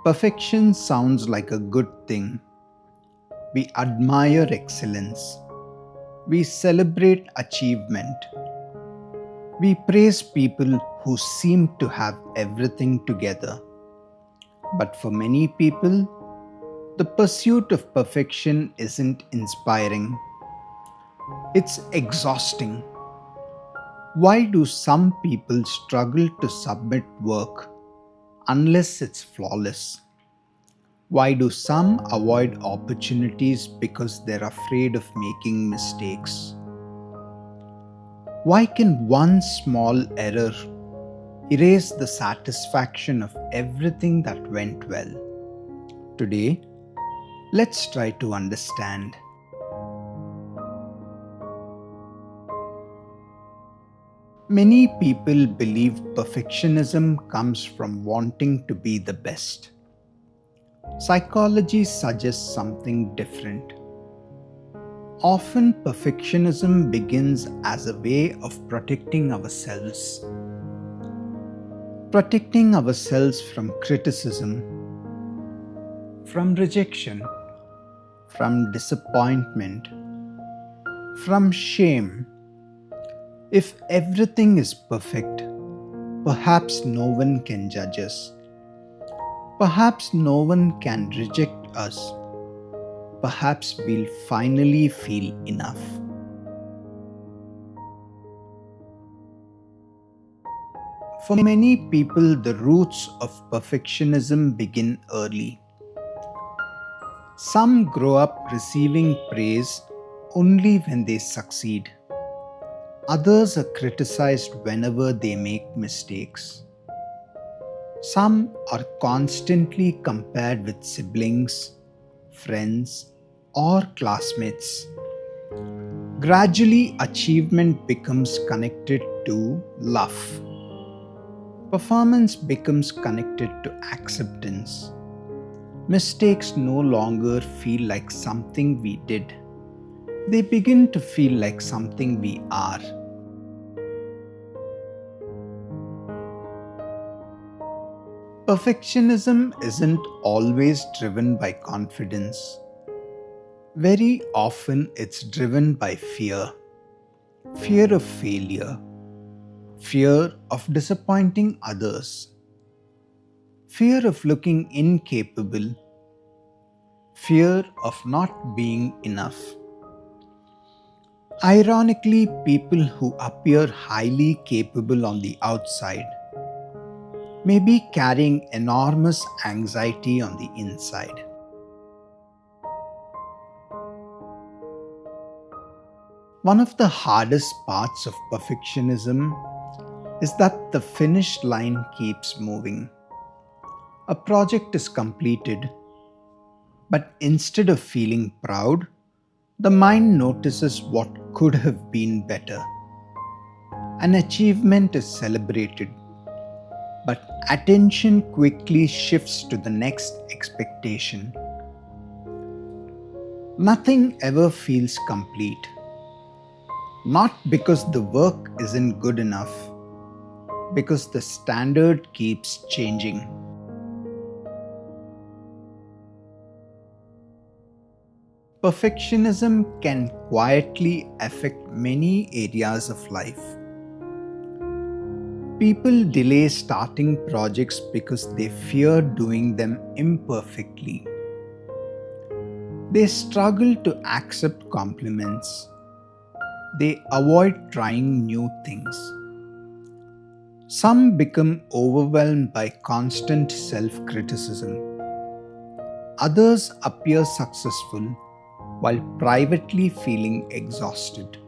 Perfection sounds like a good thing. We admire excellence. We celebrate achievement. We praise people who seem to have everything together. But for many people, the pursuit of perfection isn't inspiring, it's exhausting. Why do some people struggle to submit work unless it's flawless? Why do some avoid opportunities because they're afraid of making mistakes? Why can one small error erase the satisfaction of everything that went well? Today, let's try to understand. Many people believe perfectionism comes from wanting to be the best. Psychology suggests something different. Often, perfectionism begins as a way of protecting ourselves from criticism, from rejection, from disappointment, from shame. If everything is perfect, perhaps no one can judge us. Perhaps no one can reject us. Perhaps we'll finally feel enough. For many people, the roots of perfectionism begin early. Some grow up receiving praise only when they succeed. Others are criticized whenever they make mistakes. Some are constantly compared with siblings, friends, or classmates. Gradually, achievement becomes connected to love. Performance becomes connected to acceptance. Mistakes no longer feel like something we did. They begin to feel like something we are. Perfectionism isn't always driven by confidence. Very often it's driven by fear. Fear of failure. Fear of disappointing others. Fear of looking incapable. Fear of not being enough. Ironically, people who appear highly capable on the outside may be carrying enormous anxiety on the inside. One of the hardest parts of perfectionism is that the finish line keeps moving. A project is completed, but instead of feeling proud, the mind notices what could have been better. An achievement is celebrated, but attention quickly shifts to the next expectation. Nothing ever feels complete, not because the work isn't good enough, because the standard keeps changing. Perfectionism can quietly affect many areas of life. People delay starting projects because they fear doing them imperfectly. They struggle to accept compliments. They avoid trying new things. Some become overwhelmed by constant self-criticism. Others appear successful while privately feeling exhausted.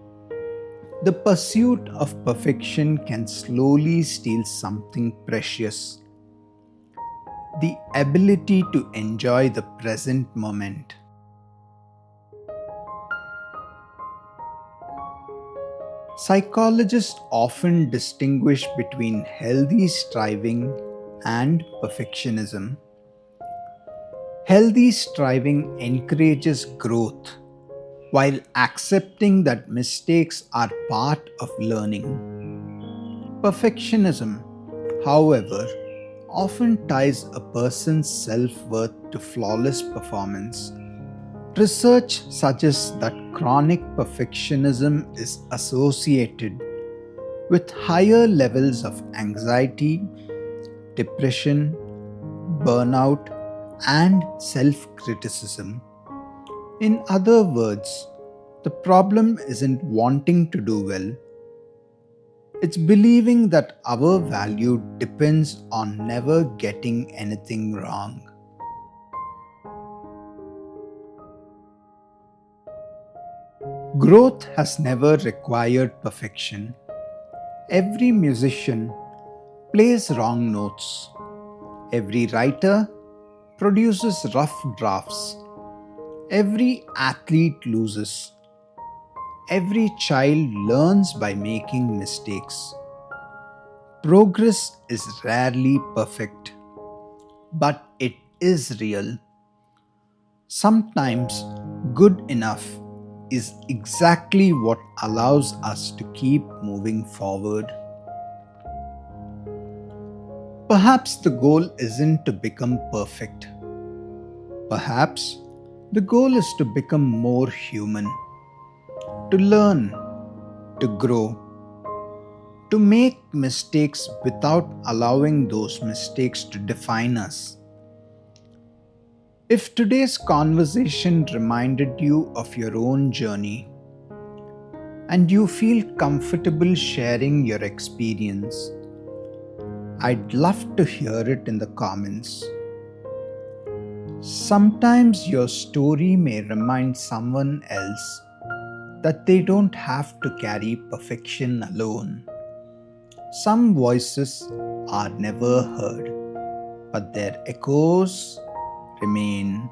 The pursuit of perfection can slowly steal something precious: the ability to enjoy the present moment. Psychologists often distinguish between healthy striving and perfectionism. Healthy striving encourages growth while accepting that mistakes are part of learning. Perfectionism, however, often ties a person's self worth to flawless performance. Research suggests that chronic perfectionism is associated with higher levels of anxiety, depression, burnout, and self criticism. In other words, the problem isn't wanting to do well, it's believing that our value depends on never getting anything wrong. Growth has never required perfection. Every musician plays wrong notes. Every writer produces rough drafts. Every athlete loses. Every child learns by making mistakes. Progress is rarely perfect, but it is real. Sometimes good enough is exactly what allows us to keep moving forward. Perhaps the goal isn't to become perfect. Perhaps the goal is to become more human, to learn, to grow, to make mistakes without allowing those mistakes to define us. If today's conversation reminded you of your own journey and you feel comfortable sharing your experience, I'd love to hear it in the comments. Sometimes your story may remind someone else that they don't have to carry perfection alone. Some voices are never heard, but their echoes remain.